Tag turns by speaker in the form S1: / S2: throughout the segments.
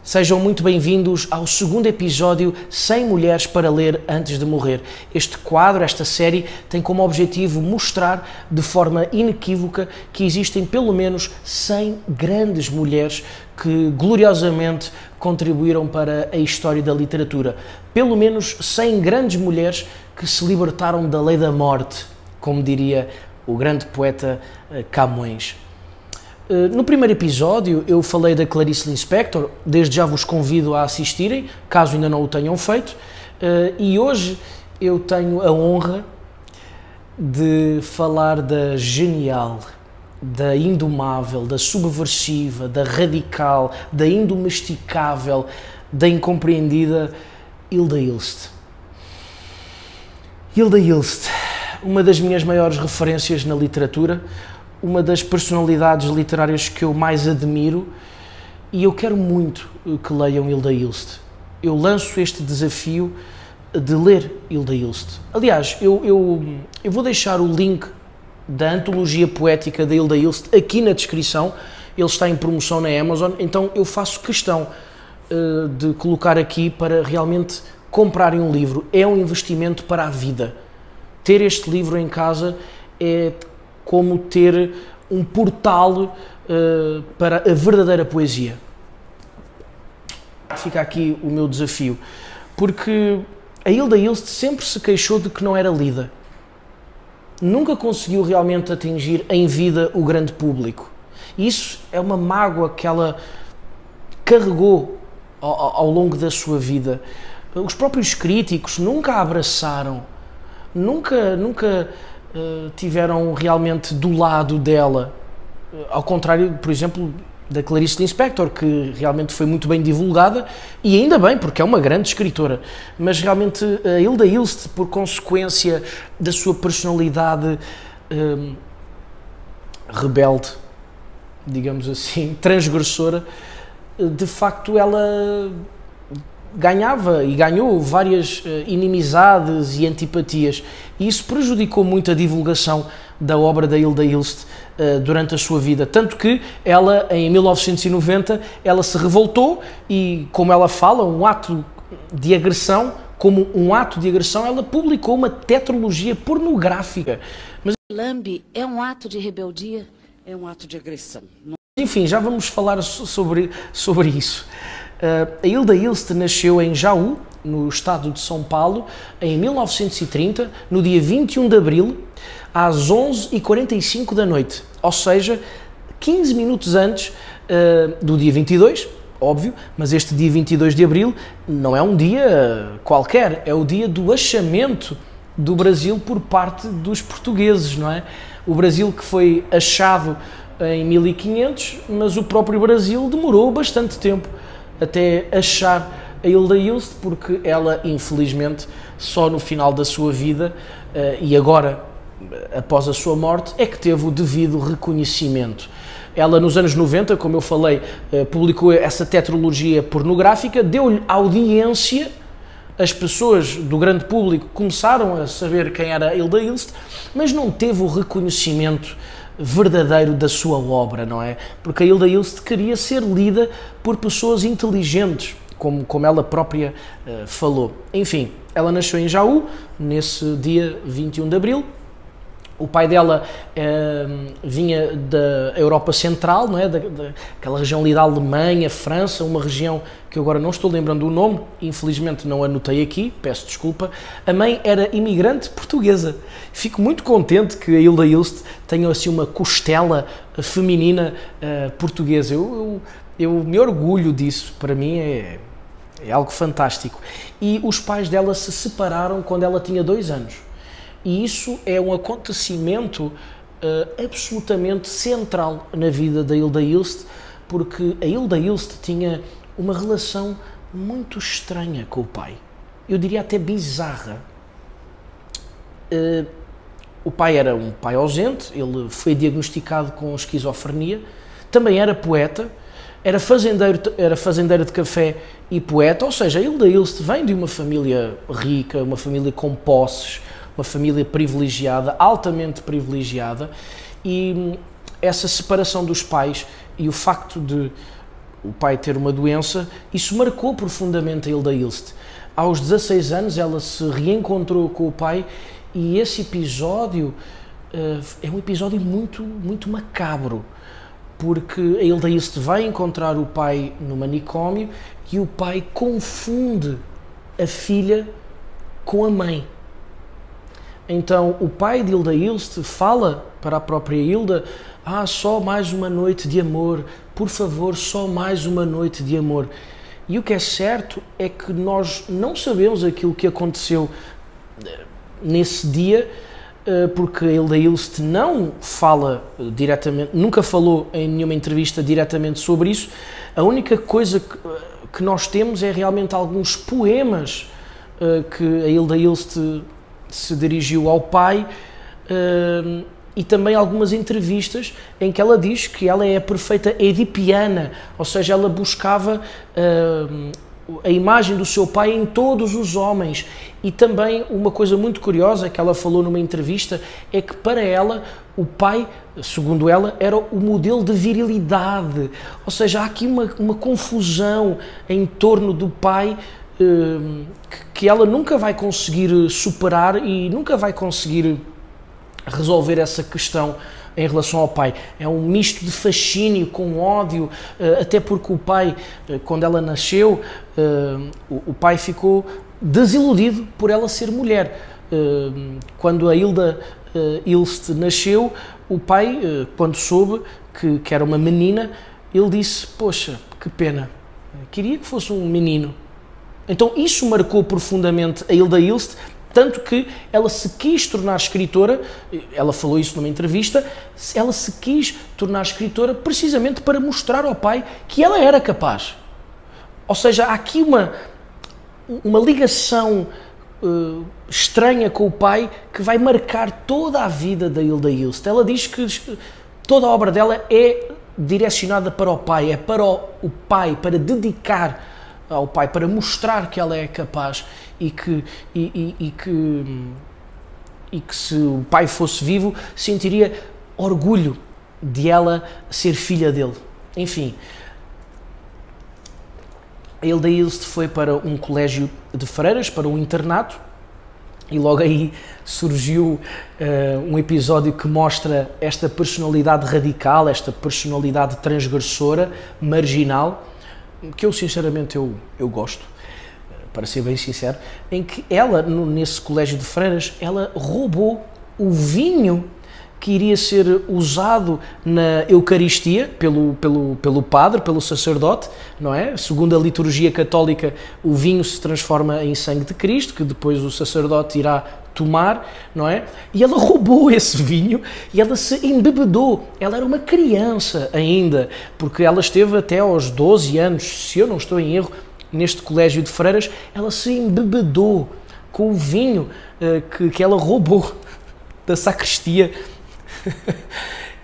S1: Sejam muito bem-vindos ao segundo episódio 100 Mulheres para Ler Antes de Morrer. Este quadro, esta série, tem como objetivo mostrar de forma inequívoca que existem pelo menos 100 grandes mulheres que gloriosamente contribuíram para a história da literatura. Pelo menos 100 grandes mulheres que se libertaram da lei da morte, como diria o grande poeta Camões. No primeiro episódio eu falei da Clarice Lispector, desde já vos convido a assistirem, caso ainda não o tenham feito, e hoje eu tenho a honra de falar da genial, da indomável, da subversiva, da radical, da indomesticável, da incompreendida Hilda Hilst. Hilda Hilst, uma das minhas maiores referências na literatura, uma das personalidades literárias que eu mais admiro, e eu quero muito que leiam Hilda Hilst. Eu lanço este desafio de ler Hilda Hilst. Aliás, eu vou deixar o link da antologia poética da Hilda Hilst aqui na descrição. Ele está em promoção na Amazon, então eu faço questão de colocar aqui para realmente comprarem um livro. É um investimento para a vida. Ter este livro em casa é como ter um portal para a verdadeira poesia. Fica aqui o meu desafio, porque a Hilda Hilst sempre se queixou de que não era lida. Nunca conseguiu realmente atingir em vida o grande público. E isso é uma mágoa que ela carregou ao longo da sua vida. Os próprios críticos nunca a abraçaram, nunca tiveram realmente do lado dela, ao contrário, por exemplo, da Clarice Lispector, que realmente foi muito bem divulgada, e ainda bem, porque é uma grande escritora, mas realmente a Hilda Hilst, por consequência da sua personalidade rebelde, digamos assim, transgressora, de facto ela ganhava e ganhou várias inimizades e antipatias, e isso prejudicou muito a divulgação da obra da Hilda Hilst durante a sua vida, tanto que ela, em 1990, ela se revoltou e, como ela fala, como um ato de agressão, ela publicou uma tetralogia pornográfica. Mas,
S2: Lambe é um ato de rebeldia? É um ato de agressão.
S1: enfim, já vamos falar sobre isso. A Hilda Hilst nasceu em Jaú, no estado de São Paulo, em 1930, no dia 21 de abril, às 11h45 da noite, ou seja, 15 minutos antes do dia 22, óbvio, mas este dia 22 de abril não é um dia qualquer, é o dia do achamento do Brasil por parte dos portugueses, não é? O Brasil que foi achado em 1500, mas o próprio Brasil demorou bastante tempo até achar a Hilda Hilst, porque ela, infelizmente, só no final da sua vida e agora, após a sua morte, é que teve o devido reconhecimento. Ela, nos anos 90, como eu falei, publicou essa tetralogia pornográfica, deu-lhe audiência, as pessoas do grande público começaram a saber quem era a Hilda Hilst, mas não teve o reconhecimento verdadeiro da sua obra, não é? Porque a Hilda Hilst queria ser lida por pessoas inteligentes, como ela própria falou. Enfim, ela nasceu em Jaú, nesse dia 21 de abril. O pai dela vinha da Europa Central, não é? Daquela região ali da Alemanha, França, uma região que eu agora não estou lembrando o nome, infelizmente não anotei aqui, peço desculpa. A mãe era imigrante portuguesa. Fico muito contente que a Hilda Hilst tenha assim uma costela feminina portuguesa. Eu me orgulho disso, para mim é algo fantástico. E os pais dela se separaram quando ela tinha 2 anos. E isso é um acontecimento absolutamente central na vida da Hilda Hilst, porque a Hilda Hilst tinha uma relação muito estranha com o pai. Eu diria até bizarra. O pai era um pai ausente, ele foi diagnosticado com esquizofrenia, também era poeta, era fazendeiro de café e poeta, ou seja, a Hilda Hilst vem de uma família rica, uma família com posses, uma família privilegiada, altamente privilegiada, e essa separação dos pais e o facto de o pai ter uma doença, isso marcou profundamente a Hilda Ilst. Aos 16 anos ela se reencontrou com o pai e esse episódio é um episódio muito, muito macabro, porque a Hilda Ilst vai encontrar o pai no manicômio e o pai confunde a filha com a mãe. Então o pai de Hilda Ilst fala para a própria Hilda: só mais uma noite de amor, por favor, só mais uma noite de amor. E o que é certo é que nós não sabemos aquilo que aconteceu nesse dia, porque a Hilda Ilst não fala diretamente, nunca falou em nenhuma entrevista diretamente sobre isso. A única coisa que nós temos é realmente alguns poemas que a Hilda Ilst se dirigiu ao pai, e também algumas entrevistas em que ela diz que ela é a perfeita edipiana, ou seja, ela buscava a imagem do seu pai em todos os homens. E também uma coisa muito curiosa que ela falou numa entrevista é que para ela o pai, segundo ela, era o modelo de virilidade. Ou seja, há aqui uma confusão em torno do pai que ela nunca vai conseguir superar e nunca vai conseguir resolver essa questão em relação ao pai. É um misto de fascínio com ódio, até porque o pai, quando ela nasceu, o pai ficou desiludido por ela ser mulher. Quando a Hilda Ilst nasceu, o pai, quando soube que era uma menina, ele disse: poxa, que pena, queria que fosse um menino. Então isso marcou profundamente a Hilda Ilst, tanto que ela se quis tornar escritora, ela falou isso numa entrevista, ela se quis tornar escritora precisamente para mostrar ao pai que ela era capaz. Ou seja, há aqui uma ligação estranha com o pai que vai marcar toda a vida da Hilda Ilst. Ela diz que toda a obra dela é direcionada para o pai, é para o pai, para dedicar ao pai, para mostrar que ela é capaz e que se o pai fosse vivo sentiria orgulho de ela ser filha dele. Enfim, a Hilda Ilst foi para um colégio de freiras, para um internato, e logo aí surgiu um episódio que mostra esta personalidade radical, esta personalidade transgressora, marginal, que eu sinceramente eu gosto, para ser bem sincero, em que ela, nesse colégio de freiras, ela roubou o vinho que iria ser usado na Eucaristia pelo padre, pelo sacerdote, não é? Segundo a liturgia católica, o vinho se transforma em sangue de Cristo, que depois o sacerdote irá tomar, não é? E ela roubou esse vinho e ela se embebedou. Ela era uma criança ainda, porque ela esteve até aos 12 anos, se eu não estou em erro, neste colégio de freiras. Ela se embebedou com o vinho que ela roubou da sacristia.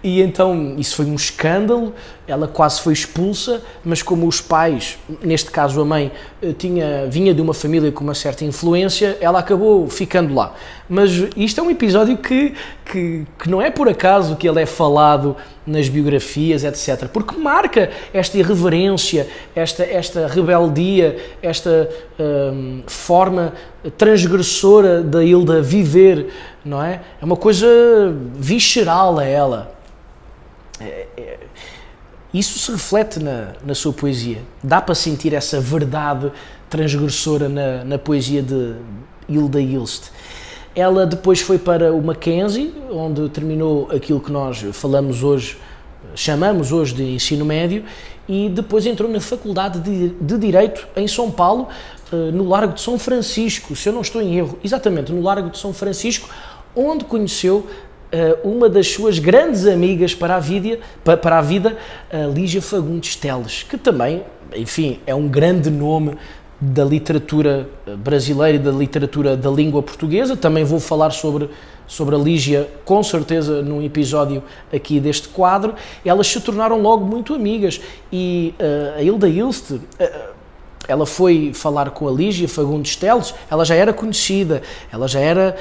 S1: E então isso foi um escândalo, ela quase foi expulsa, mas como os pais, neste caso a mãe, vinha de uma família com uma certa influência, ela acabou ficando lá. Mas isto é um episódio que não é por acaso que ele é falado nas biografias, etc. Porque marca esta irreverência, esta rebeldia, esta forma transgressora da Hilda viver, não é? É uma coisa visceral a ela. Isso se reflete na sua poesia. Dá para sentir essa verdade transgressora na poesia de Hilda Ilst. Ela depois foi para o Mackenzie, onde terminou aquilo que nós chamamos hoje de ensino médio, e depois entrou na Faculdade de Direito em São Paulo, no Largo de São Francisco, se eu não estou em erro, exatamente, no Largo de São Francisco, onde conheceu uma das suas grandes amigas para a vida, a Lígia Fagundes Telles, que também, enfim, é um grande nome da literatura brasileira e da literatura da língua portuguesa. Também vou falar sobre a Lígia, com certeza, num episódio aqui deste quadro. Elas se tornaram logo muito amigas e a Hilda Ilst, ela foi falar com a Lígia Fagundes Telles, ela já era conhecida, ela já era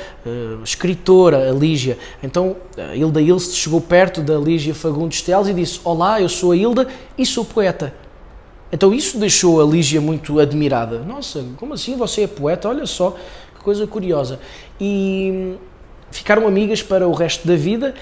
S1: escritora, a Lígia. Então a Hilda Ilst chegou perto da Lígia Fagundes Telles e disse: olá, eu sou a Hilda e sou poeta. Então isso deixou a Lígia muito admirada. Nossa, como assim você é poeta? Olha só, que coisa curiosa. E ficaram amigas para o resto da vida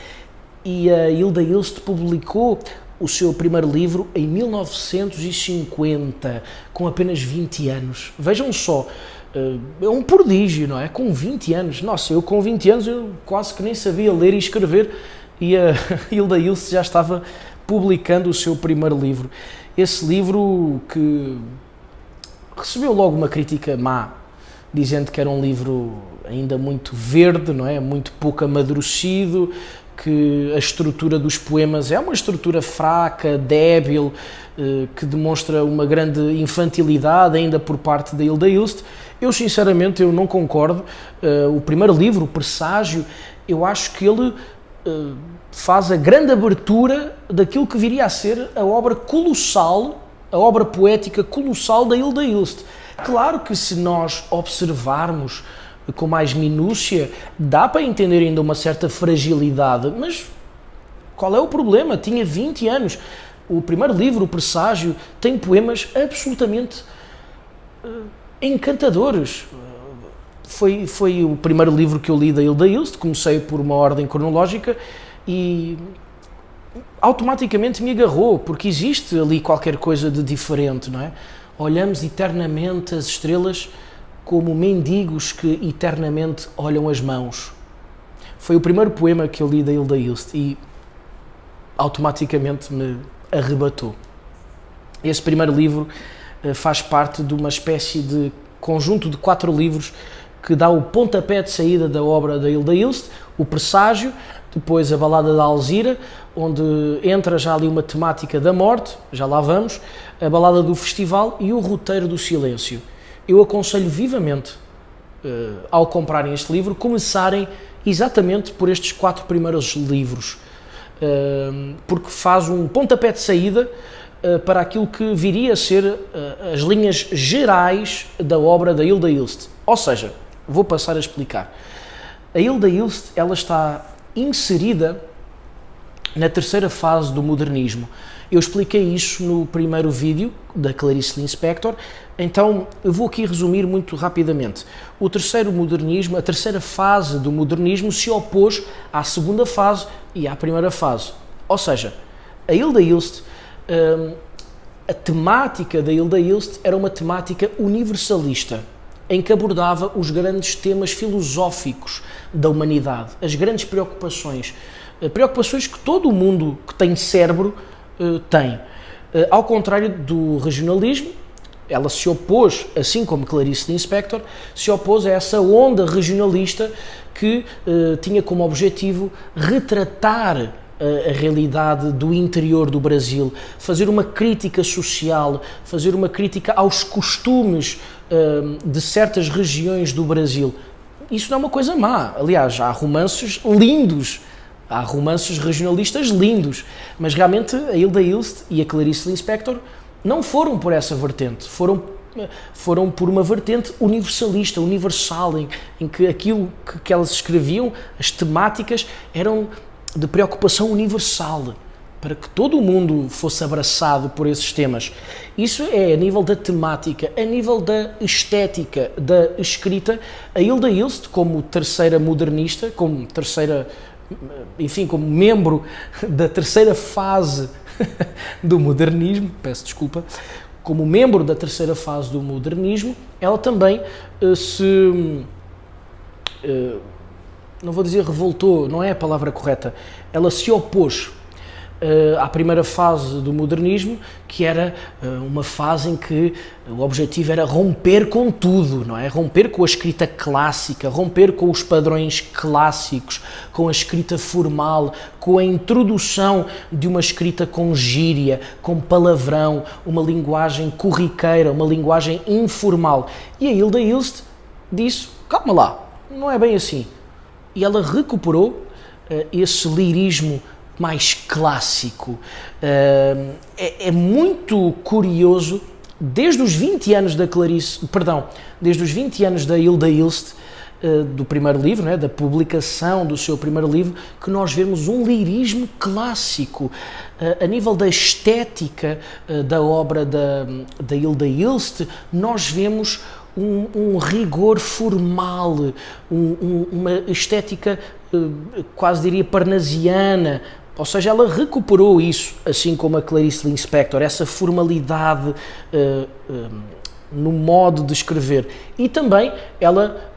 S1: e a Hilda Ilst publicou o seu primeiro livro em 1950, com apenas 20 anos. Vejam só, é um prodígio, não é? Com 20 anos. Nossa, eu com 20 anos eu quase que nem sabia ler e escrever e a Hilda Ilst já estava publicando o seu primeiro livro. Esse livro que recebeu logo uma crítica má, dizendo que era um livro ainda muito verde, não é? Muito pouco amadurecido, que a estrutura dos poemas é uma estrutura fraca, débil, que demonstra uma grande infantilidade ainda por parte da Hilda Ilst. Eu, sinceramente, eu não concordo. O primeiro livro, o Presságio, eu acho que ele faz a grande abertura daquilo que viria a ser a obra colossal, a obra poética colossal da Hilda Ilst. Claro que se nós observarmos com mais minúcia, dá para entender ainda uma certa fragilidade, mas qual é o problema? Tinha 20 anos. O primeiro livro, o Presságio, tem poemas absolutamente encantadores. Foi o primeiro livro que eu li da Hilda Ilst, comecei por uma ordem cronológica e automaticamente me agarrou, porque existe ali qualquer coisa de diferente, não é? Olhamos eternamente as estrelas como mendigos que eternamente olham as mãos. Foi o primeiro poema que eu li da Hilda Ilst e automaticamente me arrebatou. Esse primeiro livro faz parte de uma espécie de conjunto de 4 livros que dá o pontapé de saída da obra da Hilda Ilst, o Presságio, depois a Balada da Alzira, onde entra já ali uma temática da morte, já lá vamos, a Balada do Festival e o Roteiro do Silêncio. Eu aconselho vivamente, ao comprarem este livro, começarem exatamente por estes 4 primeiros livros, porque faz um pontapé de saída para aquilo que viria a ser as linhas gerais da obra da Hilda Ilst. Ou seja, vou passar a explicar. A Hilda Ilst, ela está inserida na terceira fase do modernismo. Eu expliquei isso no primeiro vídeo da Clarice Lispector, então eu vou aqui resumir muito rapidamente. O terceiro modernismo, a terceira fase do modernismo se opôs à segunda fase e à primeira fase. Ou seja, a Hilda Ilst, a temática da Hilda Ilst era uma temática universalista, em que abordava os grandes temas filosóficos da humanidade, as grandes preocupações que todo o mundo que tem cérebro tem. Ao contrário do regionalismo, ela se opôs, assim como Clarice Lispector, se opôs a essa onda regionalista que tinha como objetivo retratar a realidade do interior do Brasil, fazer uma crítica social, fazer uma crítica aos costumes de certas regiões do Brasil. Isso não é uma coisa má. Aliás, há romances lindos, há romances regionalistas lindos, mas realmente a Hilda Ilst e a Clarice Lispector não foram por essa vertente, foram por uma vertente universalista, universal, em que aquilo que elas escreviam, as temáticas, eram de preocupação universal, para que todo o mundo fosse abraçado por esses temas. Isso é a nível da temática, a nível da estética, da escrita. A Hilda Ilst, como terceira modernista, como membro da terceira fase do modernismo, peço desculpa, como membro da terceira fase do modernismo, ela também não vou dizer revoltou, não é a palavra correta, ela se opôs à primeira fase do modernismo, que era uma fase em que o objetivo era romper com tudo, não é? Romper com a escrita clássica, romper com os padrões clássicos, com a escrita formal, com a introdução de uma escrita com gíria, com palavrão, uma linguagem corriqueira, uma linguagem informal. E a Hilda Ilst disse, calma lá, não é bem assim. E ela recuperou esse lirismo mais clássico. É muito curioso, desde os 20 anos da Hilda Ilst, do primeiro livro, né, da publicação do seu primeiro livro, que nós vemos um lirismo clássico. A nível da estética da obra da Hilda Ilst, nós vemos um rigor formal, uma estética quase diria parnasiana, ou seja, ela recuperou isso, assim como a Clarice Lispector, essa formalidade no modo de escrever. E também ela,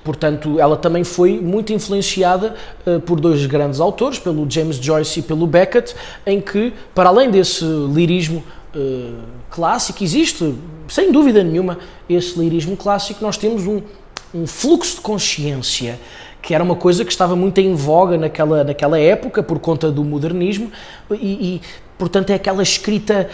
S1: portanto, ela também foi muito influenciada por dois grandes autores, pelo James Joyce e pelo Beckett, em que, para além desse lirismo clássico, existe, sem dúvida nenhuma, esse lirismo clássico, nós temos um fluxo de consciência, que era uma coisa que estava muito em voga naquela época, por conta do modernismo, e portanto, é aquela escrita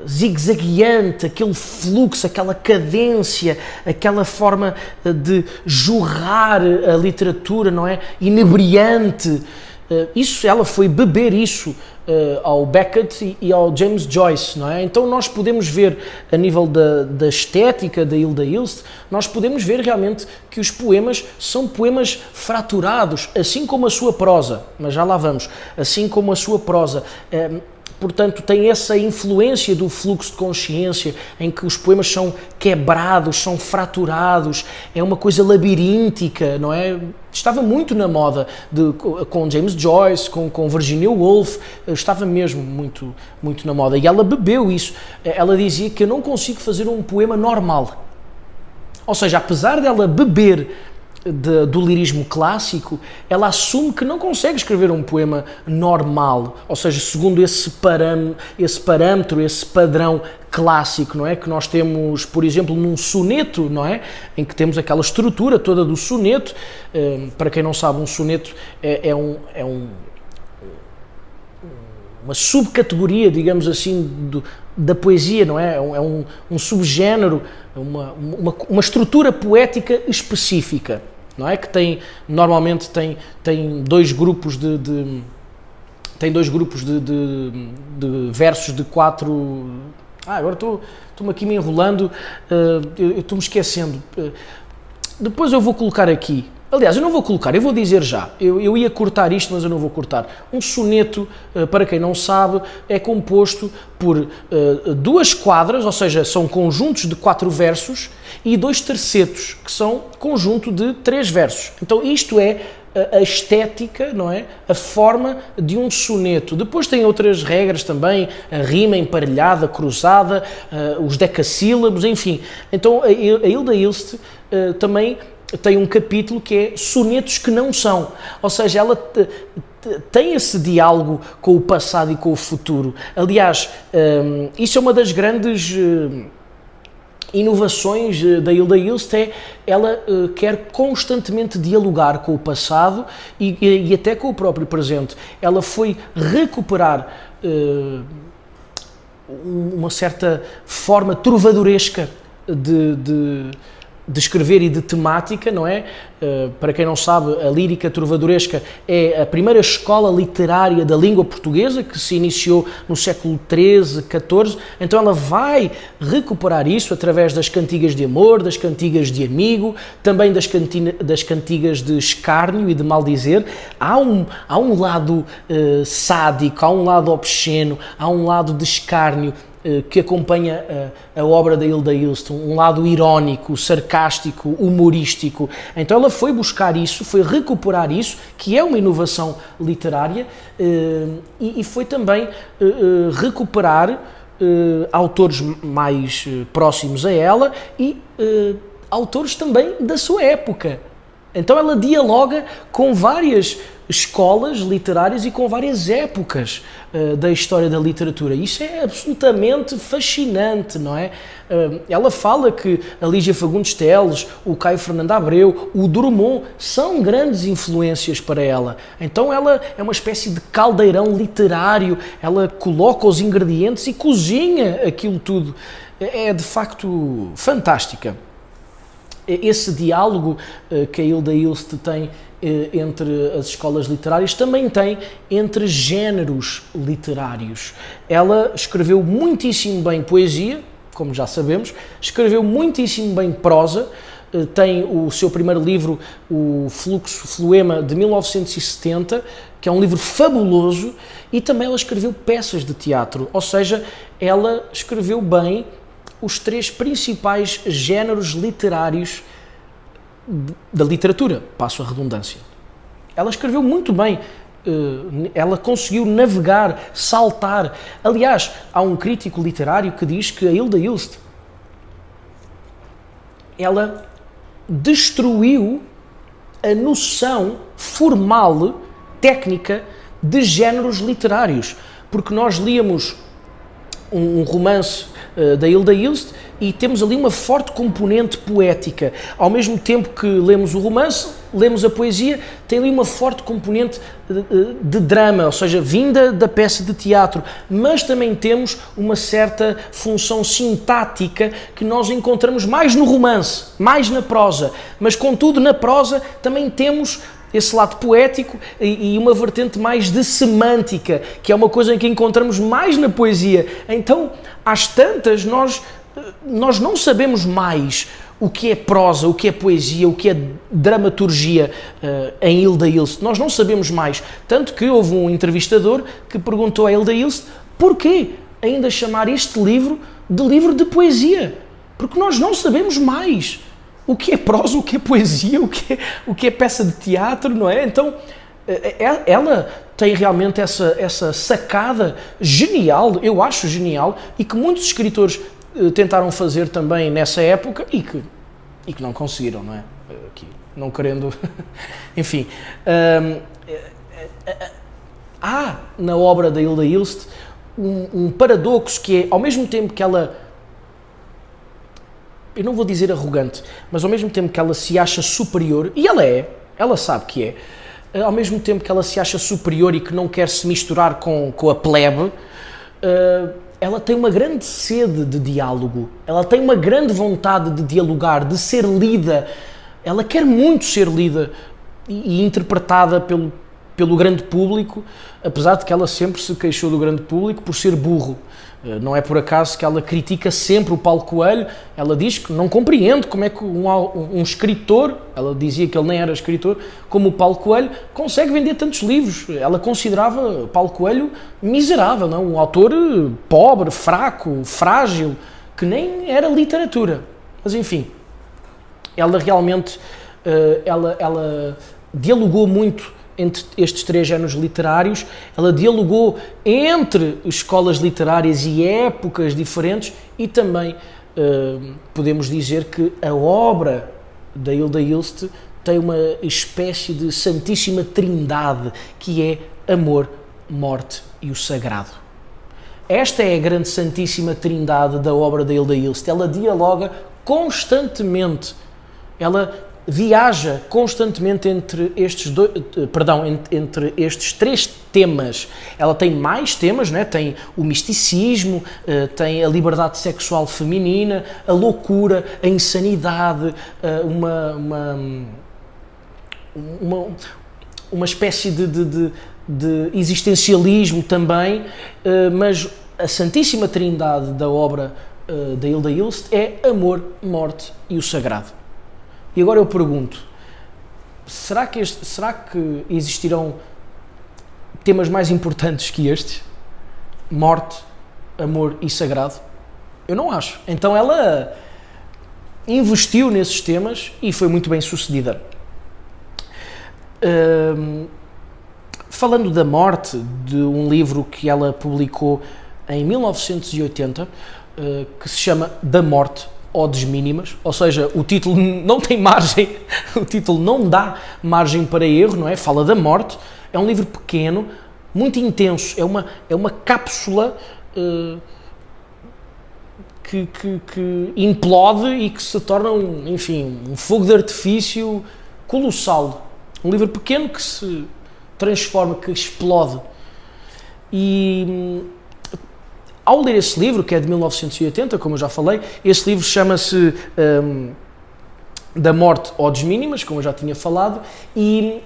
S1: zigue-zagueante, aquele fluxo, aquela cadência, aquela forma de jorrar a literatura, não é? Inebriante. Ela foi beber isso ao Beckett e ao James Joyce, não é? Então nós podemos ver, a nível da estética da Hilda Ilst, nós podemos ver realmente que os poemas são poemas fraturados, assim como a sua prosa, mas já lá vamos, assim como a sua prosa. Portanto, tem essa influência do fluxo de consciência, em que os poemas são quebrados, são fraturados, é uma coisa labiríntica, não é? Estava muito na moda com James Joyce, com Virginia Woolf, estava mesmo muito, muito na moda. E ela bebeu isso. Ela dizia que eu não consigo fazer um poema normal. Ou seja, apesar dela beber do lirismo clássico, ela assume que não consegue escrever um poema normal, ou seja, segundo esse parâmetro, esse padrão clássico, não é? Que nós temos, por exemplo, num soneto, não é? Em que temos aquela estrutura toda do soneto. Para quem não sabe, um soneto é uma subcategoria, digamos assim, da poesia, não é? É um subgénero, uma estrutura poética específica, não é? Que normalmente tem dois grupos de versos de 4... agora estou-me aqui me enrolando, eu estou-me esquecendo. Depois eu vou colocar aqui. Aliás, eu não vou colocar, eu vou dizer já. Eu ia cortar isto, mas eu não vou cortar. Um soneto, para quem não sabe, é composto por duas quadras, ou seja, são conjuntos de 4 versos, e 2 tercetos, que são conjunto de 3 versos. Então isto é a estética, não é? A forma de um soneto. Depois tem outras regras também, a rima emparelhada, cruzada, os decassílabos, enfim. Então a Hilda Ilst também tem um capítulo que é sonetos que não são, ou seja, ela tem esse diálogo com o passado e com o futuro. Aliás, isso é uma das grandes inovações da Hilda Ilst, ela quer constantemente dialogar com o passado e até com o próprio presente. Ela foi recuperar uma certa forma trovadoresca de escrever e de temática, não é? Para quem não sabe, a lírica trovadoresca é a primeira escola literária da língua portuguesa, que se iniciou no século XIII, XIV. Então ela vai recuperar isso através das cantigas de amor, das cantigas de amigo, também das cantigas de escárnio e de maldizer. Há um lado sádico, há um lado obsceno, há um lado de escárnio que acompanha a obra da Hilda Ilst, um lado irónico, sarcástico, humorístico. Então ela foi buscar isso, foi recuperar isso, que é uma inovação literária, e foi também recuperar autores mais próximos a ela e autores também da sua época. Então ela dialoga com várias escolas literárias e com várias épocas da história da literatura. Isso é absolutamente fascinante, não é? Ela fala que a Lígia Fagundes Teles, o Caio Fernando Abreu, o Drummond são grandes influências para ela. Então ela é uma espécie de caldeirão literário, ela coloca os ingredientes e cozinha aquilo tudo. É de facto fantástica. Esse diálogo que a Hilda Ilst tem entre as escolas literárias também tem entre géneros literários. Ela escreveu muitíssimo bem poesia, como já sabemos, escreveu muitíssimo bem prosa, tem o seu primeiro livro, o Fluxo Floema, de 1970, que é um livro fabuloso, e também ela escreveu peças de teatro, ou seja, ela escreveu bem os 3 principais géneros literários da literatura, passo a redundância. Ela escreveu muito bem, ela conseguiu navegar, saltar. Aliás, há um crítico literário que diz que a Hilda Hilst, ela destruiu a noção formal, técnica, de géneros literários, porque nós líamos um romance da Hilda Hilst e temos ali uma forte componente poética. Ao mesmo tempo que lemos o romance, lemos a poesia, tem ali uma forte componente de drama, ou seja, vinda da peça de teatro, mas também temos uma certa função sintática que nós encontramos mais no romance, mais na prosa, mas contudo na prosa também temos esse lado poético e uma vertente mais de semântica, que é uma coisa em que encontramos mais na poesia. Então, às tantas, nós não sabemos mais o que é prosa, o que é poesia, o que é dramaturgia em Hilda Hilst. Nós não sabemos mais. Tanto que houve um entrevistador que perguntou a Hilda Hilst porquê ainda chamar este livro de poesia? Porque nós não sabemos mais o que é prosa, o que é poesia, o que é peça de teatro, não é? Então, ela tem realmente essa sacada genial, eu acho genial, e que muitos escritores tentaram fazer também nessa época e que não conseguiram, não é? Aqui, não querendo... Enfim, há na obra da Hilda Hilst um paradoxo que é, ao mesmo tempo que ela... Eu não vou dizer arrogante, mas ao mesmo tempo que ela se acha superior, e ela sabe que é, ao mesmo tempo que ela se acha superior e que não quer se misturar com a plebe, ela tem uma grande sede de diálogo, ela tem uma grande vontade de dialogar, de ser lida, ela quer muito ser lida e interpretada pelo grande público, apesar de que ela sempre se queixou do grande público por ser burro. Não é por acaso que ela critica sempre o Paulo Coelho. Ela diz que não compreende como é que um escritor, ela dizia que ele nem era escritor, como o Paulo Coelho, consegue vender tantos livros. Ela considerava Paulo Coelho miserável, não? Um autor pobre, fraco, frágil, que nem era literatura. Mas enfim, ela realmente ela dialogou muito entre estes 3 géneros literários, ela dialogou entre escolas literárias e épocas diferentes e também podemos dizer que a obra da Hilda Hilst tem uma espécie de santíssima trindade que é amor, morte e o sagrado. Esta é a grande santíssima trindade da obra da Hilda Hilst. Ela dialoga constantemente, ela viaja constantemente entre estes 3 temas. Ela tem mais temas, né? Tem o misticismo, tem a liberdade sexual feminina, a loucura, a insanidade, uma espécie de existencialismo também, mas a Santíssima Trindade da obra da Hilda Hilst é amor, morte e o sagrado. E agora eu pergunto, será que existirão temas mais importantes que estes? Morte, amor e sagrado? Eu não acho. Então ela investiu nesses temas e foi muito bem sucedida. Falando da morte, de um livro que ela publicou em 1980, que se chama Da Morte, Odes Mínimas, ou seja, o título não tem margem, o título não dá margem para erro, não é? Fala da morte, é um livro pequeno, muito intenso, é uma cápsula que implode e que se torna um fogo de artifício colossal. Um livro pequeno que se transforma, que explode. E ao ler esse livro, que é de 1980, como eu já falei, esse livro chama-se Da Morte, Odes Mínimas, como eu já tinha falado, e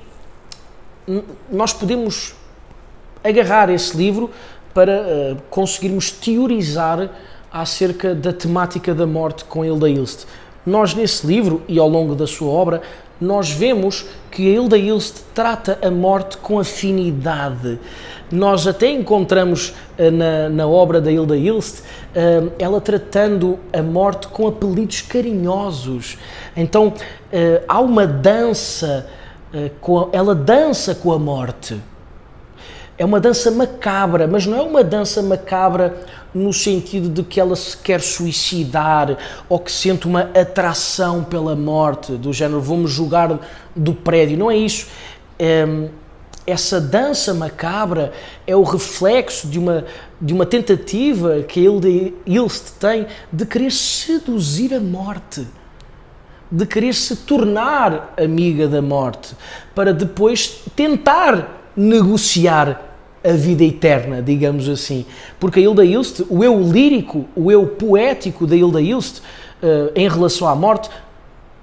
S1: nós podemos agarrar esse livro para conseguirmos teorizar acerca da temática da morte com Hilda Ilst. Nós, nesse livro e ao longo da sua obra, nós vemos que a Hilda Ilst trata a morte com afinidade. Nós até encontramos na obra da Hilda Ilst ela tratando a morte com apelidos carinhosos. Então há uma dança, ela dança com a morte. É uma dança macabra, mas não é uma dança macabra no sentido de que ela se quer suicidar ou que sente uma atração pela morte, do género, vou-me jogar do prédio. Não é isso. Essa dança macabra é o reflexo de uma tentativa que a Hilda Ilst tem de querer seduzir a morte, de querer se tornar amiga da morte, para depois tentar negociar a vida eterna, digamos assim. Porque a Hilda Ilst, o eu lírico, o eu poético da Hilda Ilst, em relação à morte,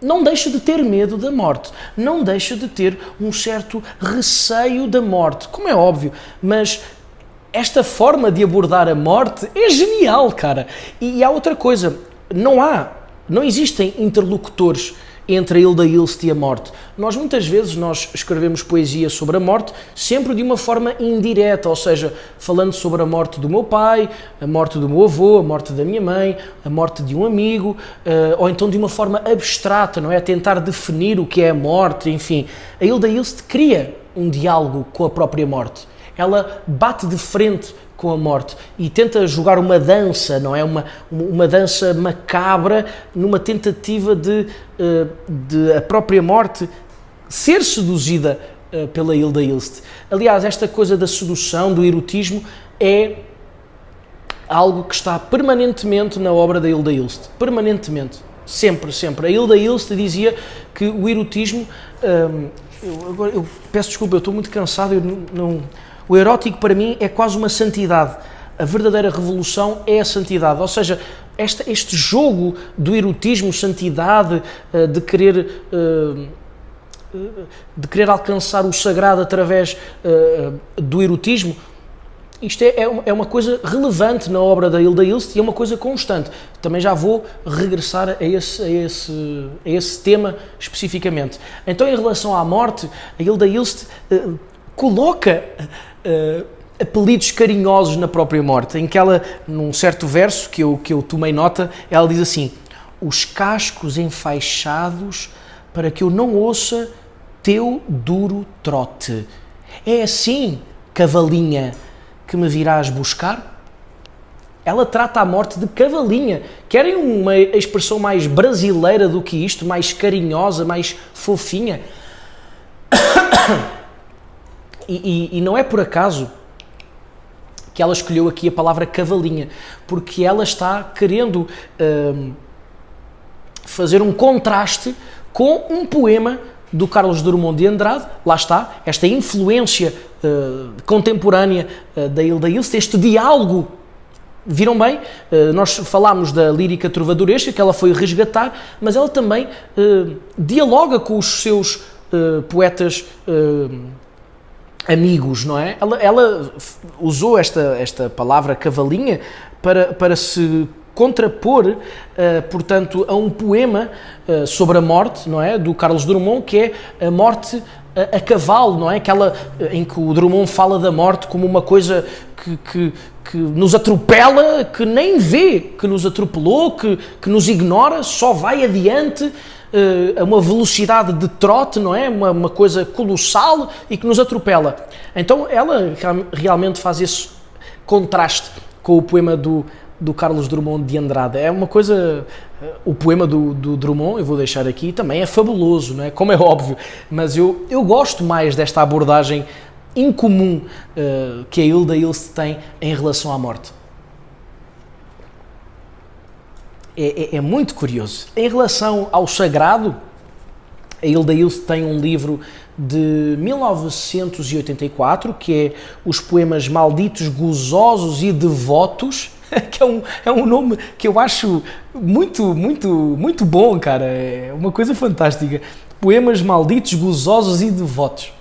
S1: não deixa de ter medo da morte, não deixa de ter um certo receio da morte, como é óbvio, mas esta forma de abordar a morte é genial, cara. E há outra coisa, não existem interlocutores entre a Hilda Ilst e a morte. Muitas vezes escrevemos poesia sobre a morte, sempre de uma forma indireta, ou seja, falando sobre a morte do meu pai, a morte do meu avô, a morte da minha mãe, a morte de um amigo, ou então de uma forma abstrata, não é? A tentar definir o que é a morte, enfim. A Hilda Ilst cria um diálogo com a própria morte. Ela bate de frente com a morte e tenta jogar uma dança, não é? Uma dança macabra numa tentativa de a própria morte ser seduzida pela Hilda Ilst. Aliás, esta coisa da sedução, do erotismo, é algo que está permanentemente na obra da Hilda Ilst. Permanentemente. Sempre, sempre. A Hilda Ilst dizia que o erotismo... eu peço desculpa, eu estou muito cansado, o erótico para mim é quase uma santidade. A verdadeira revolução é a santidade. Ou seja, este jogo do erotismo, santidade, de querer alcançar o sagrado através do erotismo, isto é uma coisa relevante na obra da Hilda Ilst e é uma coisa constante. Também já vou regressar a esse tema especificamente. Então, em relação à morte, a Hilda Ilst coloca apelidos carinhosos na própria morte, em que ela, num certo verso que eu tomei nota, ela diz assim: os cascos enfaixados para que eu não ouça teu duro trote. É assim, cavalinha, que me virás buscar? Ela trata a morte de cavalinha. Querem uma expressão mais brasileira do que isto, mais carinhosa, mais fofinha? E não é por acaso que ela escolheu aqui a palavra cavalinha, porque ela está querendo fazer um contraste com um poema do Carlos Drummond de Andrade. Lá está, esta influência contemporânea da Hilda Ilst, este diálogo. Viram bem? Nós falámos da lírica trovadoresca, que ela foi resgatar, mas ela também dialoga com os seus poetas amigos, não é? Ela usou esta palavra cavalinha para se contrapor, portanto, a um poema sobre a morte, não é? Do Carlos Drummond, que é a morte a cavalo, não é? Em que o Drummond fala da morte como uma coisa que nos atropela, que nem vê que nos atropelou, que nos ignora, só vai adiante a uma velocidade de trote, não é? Uma coisa colossal e que nos atropela. Então ela realmente faz esse contraste com o poema do Carlos Drummond de Andrade. É uma coisa... O poema do Drummond, eu vou deixar aqui, também é fabuloso, não é? Como é óbvio, mas eu gosto mais desta abordagem incomum que a Hilda Ilst tem em relação à morte. É muito curioso. Em relação ao sagrado, a Hilda Ilst tem um livro de 1984, que é Os Poemas Malditos, Gozosos e Devotos, que é um nome que eu acho muito, muito, muito bom, cara. É uma coisa fantástica. Poemas Malditos, Gozosos e Devotos,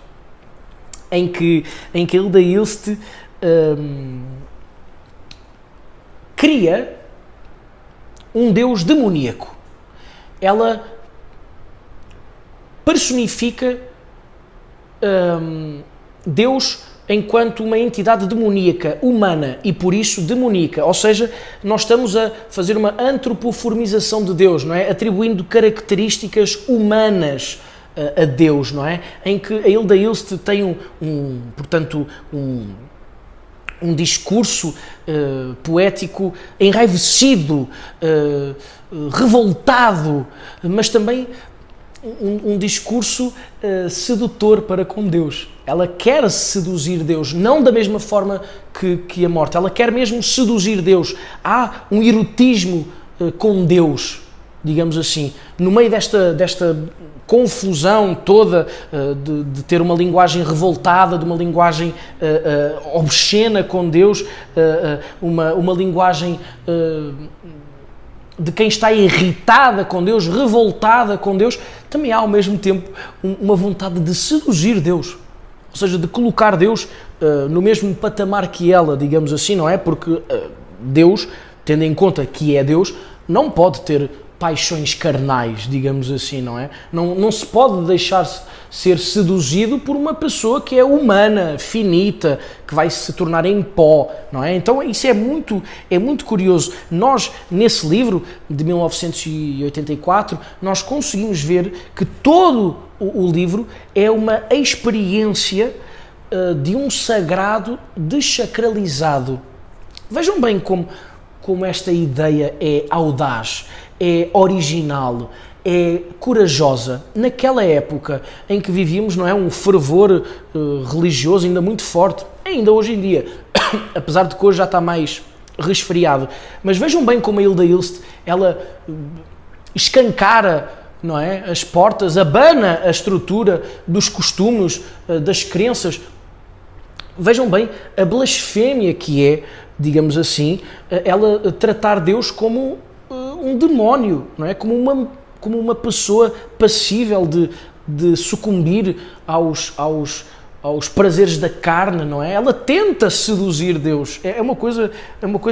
S1: em que a Hilda Ilst cria um Deus demoníaco. Ela personifica Deus enquanto uma entidade demoníaca, humana, e por isso demoníaca. Ou seja, nós estamos a fazer uma antropoformização de Deus, não é? Atribuindo características humanas a Deus, não é? Em que a Hilda Hilst tem portanto, um discurso poético enraivecido, revoltado, mas também um discurso sedutor para com Deus. Ela quer seduzir Deus, não da mesma forma que a morte, ela quer mesmo seduzir Deus. Há um erotismo com Deus, digamos assim, no meio desta confusão toda de ter uma linguagem revoltada, de uma linguagem obscena com Deus, uma linguagem de quem está irritada com Deus, revoltada com Deus. Também há ao mesmo tempo uma vontade de seduzir Deus, ou seja, de colocar Deus no mesmo patamar que ela, digamos assim, não é? Porque Deus, tendo em conta que é Deus, não pode ter paixões carnais, digamos assim, não é? Não se pode deixar ser seduzido por uma pessoa que é humana, finita, que vai se tornar em pó, não é? Então isso é muito curioso. Nós, nesse livro de 1984, nós conseguimos ver que todo o livro é uma experiência de um sagrado desacralizado. Vejam bem como esta ideia é audaz, é original, é corajosa. Naquela época em que vivíamos, não é, um fervor religioso ainda muito forte, ainda hoje em dia, apesar de que hoje já está mais resfriado. Mas vejam bem como a Hilda Hilst, ela escancara, não é, as portas, abana a estrutura dos costumes, das crenças. Vejam bem a blasfémia que é, digamos assim, ela tratar Deus como um demónio, não é? Como uma pessoa passível de sucumbir aos prazeres da carne, não é? Ela tenta seduzir Deus. É uma coisa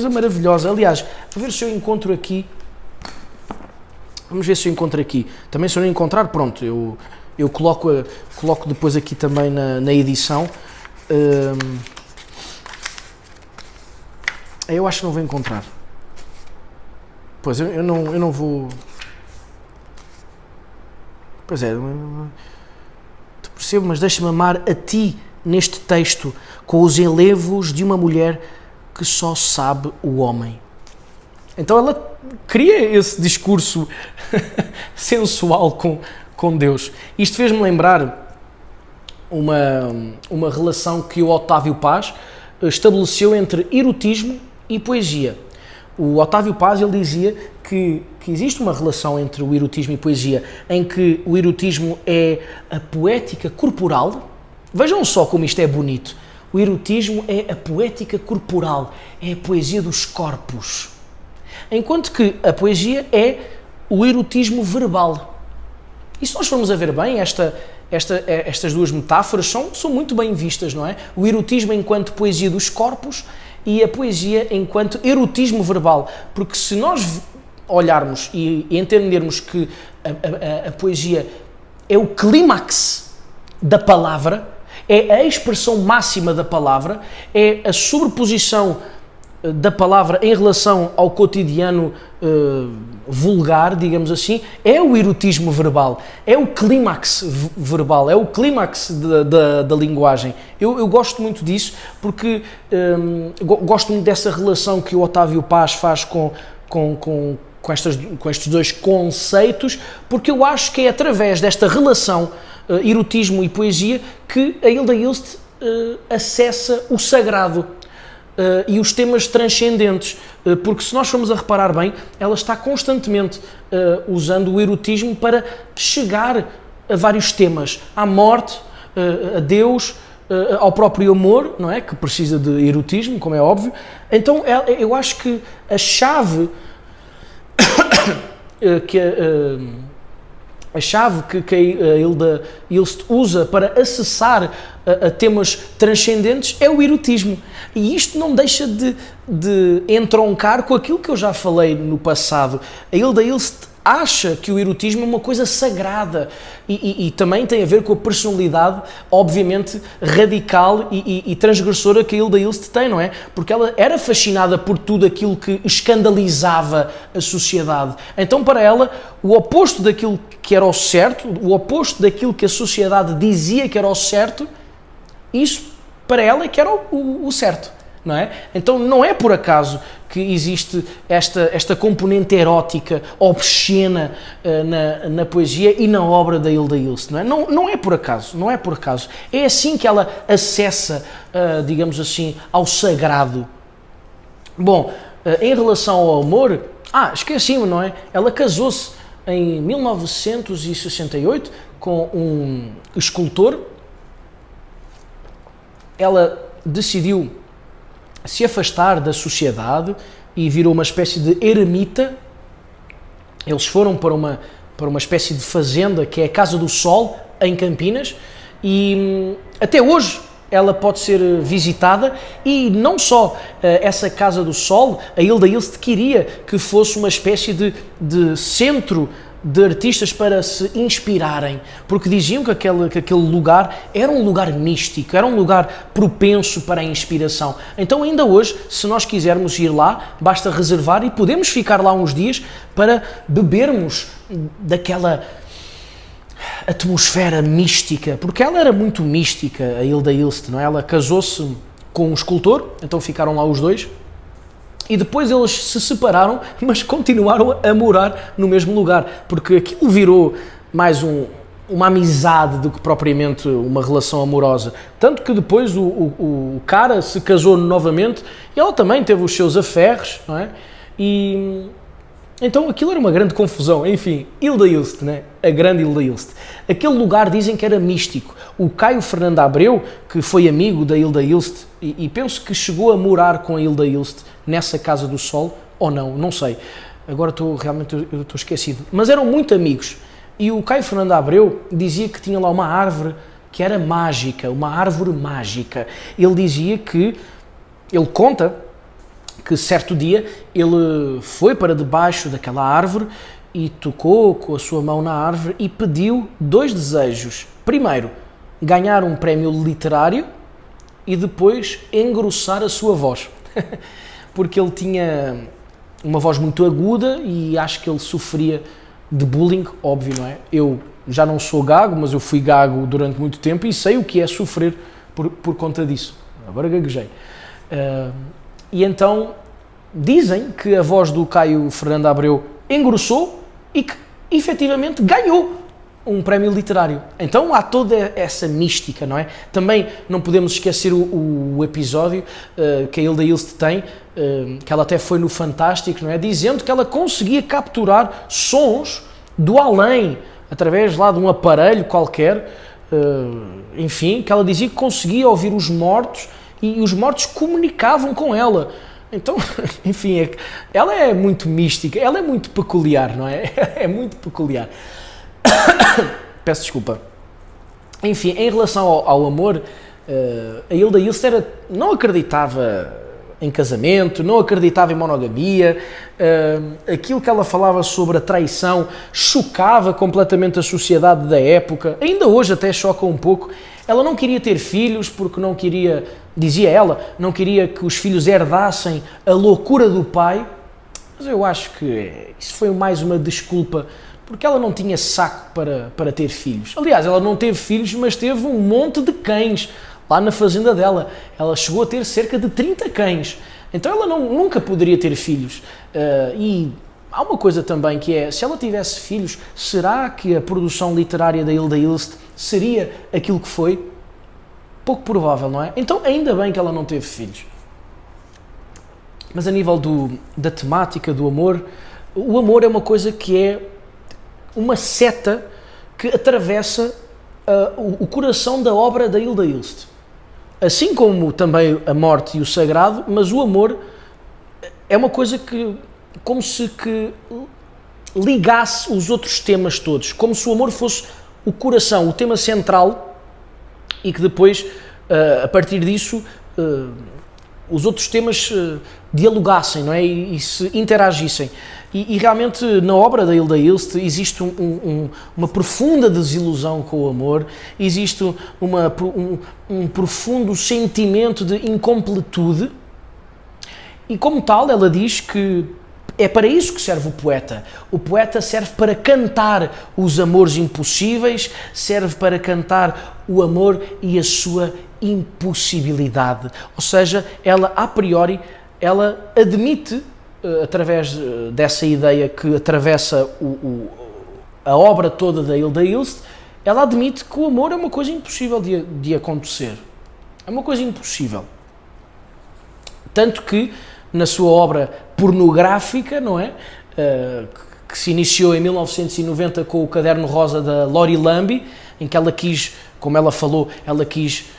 S1: maravilhosa. Aliás, vou ver se eu encontro aqui. Vamos ver se eu encontro aqui. Também, se eu não encontrar, pronto, eu coloco depois aqui também na edição. Eu acho que não vou encontrar. Pois, eu não vou... Pois é, te percebo, mas deixa-me amar a ti neste texto, com os enlevos de uma mulher que só sabe o homem. Então ela cria esse discurso sensual com Deus. Isto fez-me lembrar uma relação que o Otávio Paz estabeleceu entre erotismo e poesia. O Otávio Paz, ele dizia que existe uma relação entre o erotismo e poesia, em que o erotismo é a poética corporal. Vejam só como isto é bonito. O erotismo é a poética corporal, é a poesia dos corpos. Enquanto que a poesia é o erotismo verbal. E se nós formos a ver bem, estas duas metáforas são muito bem vistas, não é? O erotismo enquanto poesia dos corpos e a poesia enquanto erotismo verbal. Porque se nós olharmos e entendermos que a poesia é o clímax da palavra, é a expressão máxima da palavra, é a sobreposição da palavra em relação ao cotidiano vulgar, digamos assim, é o erotismo verbal, é o clímax verbal, é o clímax da linguagem. Eu gosto muito disso porque gosto muito dessa relação que o Otávio Paz faz com estes dois conceitos, porque eu acho que é através desta relação erotismo e poesia que a Hilda Hilst acessa o sagrado e os temas transcendentes, porque se nós formos a reparar bem, ela está constantemente usando o erotismo para chegar a vários temas, à morte, a Deus, ao próprio amor, não é? Que precisa de erotismo, como é óbvio. Então eu acho que a chave que a Hilda Hilst usa para acessar a temas transcendentes é o erotismo. E isto não deixa de entroncar com aquilo que eu já falei no passado. A Hilda Ilst acha que o erotismo é uma coisa sagrada e também tem a ver com a personalidade, obviamente, radical e transgressora que a Hilda Ilst tem, não é? Porque ela era fascinada por tudo aquilo que escandalizava a sociedade. Então, para ela, o oposto daquilo que era o certo, o oposto daquilo que a sociedade dizia que era o certo, isso, para ela, é que era o certo. Não é? Então não é por acaso que existe esta componente erótica, obscena na poesia e na obra da Hilda Ilst, não é? Não é por acaso, não é por acaso. É assim que ela acessa, digamos assim, ao sagrado. Bom, em relação ao amor, esqueci-me, não é? Ela casou-se em 1968 com um escultor. Ela decidiu se afastar da sociedade e virou uma espécie de eremita. Eles foram para uma espécie de fazenda que é a Casa do Sol, em Campinas, e até hoje ela pode ser visitada. E não só essa Casa do Sol, a Hilda Ilst queria que fosse uma espécie de centro de artistas para se inspirarem, porque diziam que aquele lugar era um lugar místico, era um lugar propenso para a inspiração. Então ainda hoje, se nós quisermos ir lá, basta reservar e podemos ficar lá uns dias para bebermos daquela atmosfera mística, porque ela era muito mística, a Hilda Ilst, não é? Ela casou-se com um escultor, então ficaram lá os dois. E depois eles se separaram, mas continuaram a morar no mesmo lugar, porque aquilo virou mais uma amizade do que propriamente uma relação amorosa. Tanto que depois o cara se casou novamente e ela também teve os seus aferros, não é? E então aquilo era uma grande confusão. Enfim, Hilda Ilst, né? A grande Hilda Ilst. Aquele lugar dizem que era místico. O Caio Fernando Abreu, que foi amigo da Hilda Ilst, e penso que chegou a morar com a Hilda Ilst nessa Casa do Sol, ou não sei. Agora eu estou esquecido. Mas eram muito amigos. E o Caio Fernando Abreu dizia que tinha lá uma árvore que era mágica, uma árvore mágica. Ele dizia que, ele conta que certo dia ele foi para debaixo daquela árvore e tocou com a sua mão na árvore e pediu 2 desejos. Primeiro, ganhar um prémio literário e depois engrossar a sua voz. Porque ele tinha uma voz muito aguda e acho que ele sofria de bullying, óbvio, não é? Eu já não sou gago, mas eu fui gago durante muito tempo e sei o que é sofrer por conta disso. Agora gaguejei. E então dizem que a voz do Caio Fernando Abreu engrossou e que efetivamente ganhou um prémio literário. Então há toda essa mística, não é? Também não podemos esquecer o episódio que a Hilda Ilst tem, que ela até foi no Fantástico, não é? Dizendo que ela conseguia capturar sons do além, através lá de um aparelho qualquer, enfim, que ela dizia que conseguia ouvir os mortos e os mortos comunicavam com ela. Então, enfim, ela é muito mística, ela é muito peculiar, não é? É muito peculiar. Peço desculpa. Enfim, em relação ao amor, a Hilda Ilst não acreditava em casamento, não acreditava em monogamia, aquilo que ela falava sobre a traição chocava completamente a sociedade da época, ainda hoje até choca um pouco. Ela não queria ter filhos porque não queria, dizia ela, não queria que os filhos herdassem a loucura do pai, mas eu acho que isso foi mais uma desculpa, porque ela não tinha saco para ter filhos. Aliás, ela não teve filhos, mas teve um monte de cães lá na fazenda dela. Ela chegou a ter cerca de 30 cães. Então ela nunca poderia ter filhos. E há uma coisa também que é, se ela tivesse filhos, será que a produção literária da Hilda Ilst seria aquilo que foi? Pouco provável, não é? Então ainda bem que ela não teve filhos. Mas a nível da temática do amor, o amor é uma coisa que é uma seta que atravessa o coração da obra da Hilda Ilst. Assim como também a morte e o sagrado, mas o amor é uma coisa que, como se que ligasse os outros temas todos, como se o amor fosse o coração, o tema central e que depois, a partir disso, os outros temas dialogassem, não é? E se interagissem. E realmente na obra da Hilda Ilst existe uma profunda desilusão com o amor, existe um profundo sentimento de incompletude, e como tal ela diz que é para isso que serve o poeta. O poeta serve para cantar os amores impossíveis, serve para cantar o amor e a sua impossibilidade. Ou seja, ela a priori, ela admite, através dessa ideia que atravessa a obra toda da Hilda Ilst, ela admite que o amor é uma coisa impossível de acontecer. É uma coisa impossível. Tanto que, na sua obra pornográfica, não é? Que se iniciou em 1990 com o Caderno Rosa da Lori Lambe, em que ela quis, como ela falou, ela quis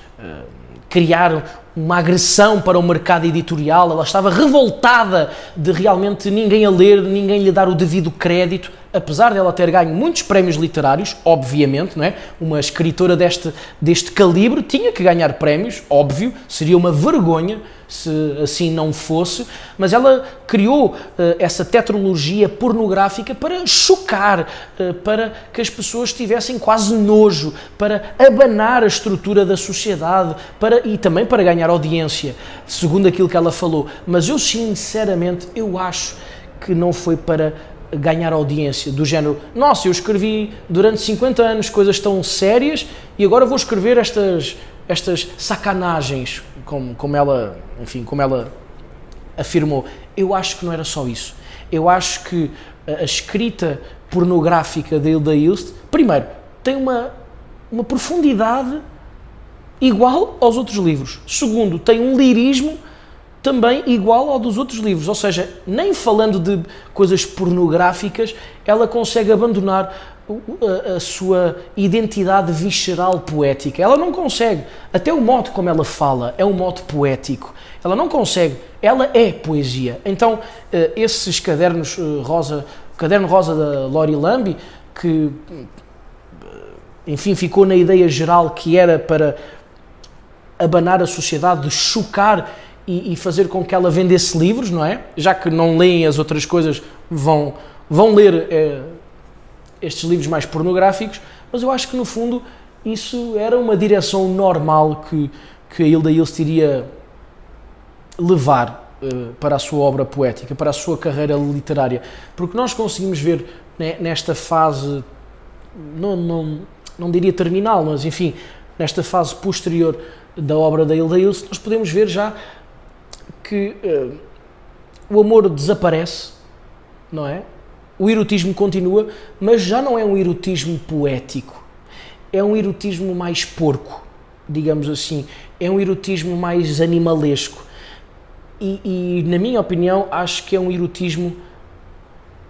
S1: criar uma agressão para o mercado editorial. Ela estava revoltada de realmente ninguém a ler, ninguém lhe dar o devido crédito, apesar de ela ter ganho muitos prémios literários, obviamente, não é? Uma escritora deste calibre tinha que ganhar prémios, óbvio, seria uma vergonha se assim não fosse, mas ela criou essa tetralogia pornográfica para chocar, para que as pessoas tivessem quase nojo, para abanar a estrutura da sociedade e também para ganhar audiência, segundo aquilo que ela falou. Mas eu sinceramente, eu acho que não foi para ganhar audiência, do género, nossa, eu escrevi durante 50 anos coisas tão sérias e agora vou escrever estas sacanagens, como ela, enfim, como ela afirmou. Eu acho que não era só isso. Eu acho que a escrita pornográfica da Hilda Ilst, primeiro, tem uma profundidade igual aos outros livros. Segundo, tem um lirismo também igual ao dos outros livros, ou seja, nem falando de coisas pornográficas, ela consegue abandonar a sua identidade visceral poética. Ela não consegue, até o modo como ela fala é um modo poético, ela não consegue, ela é poesia. Então, esses cadernos rosa, o Caderno Rosa da Lori Lambe, que, enfim, ficou na ideia geral que era para abanar a sociedade, de chocar e fazer com que ela vendesse livros, não é? Já que não leem as outras coisas, vão ler estes livros mais pornográficos, mas eu acho que no fundo isso era uma direção normal que a Hilda Ilst iria levar para a sua obra poética, para a sua carreira literária, porque nós conseguimos ver, né, nesta fase, não diria terminal, mas enfim, nesta fase posterior da obra da Hilda Ilst, nós podemos ver já que o amor desaparece, não é? O erotismo continua, mas já não é um erotismo poético, é um erotismo mais porco, digamos assim, é um erotismo mais animalesco e na minha opinião, acho que é um erotismo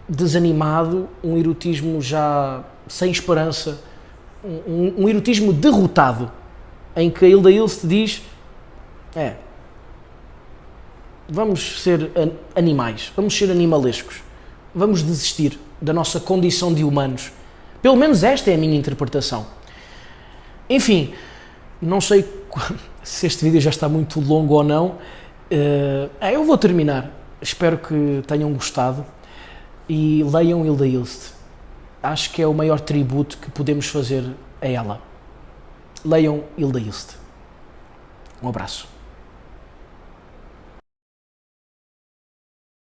S1: desanimado, um erotismo já sem esperança, um erotismo derrotado, em que a Hilda Ilst diz, vamos ser animais, vamos ser animalescos, vamos desistir da nossa condição de humanos. Pelo menos esta é a minha interpretação. Enfim, não sei se este vídeo já está muito longo ou não. Eu vou terminar. Espero que tenham gostado e leiam Hilda Ilst. Acho que é o maior tributo que podemos fazer a ela. Leiam Hilda Ilst. Um abraço.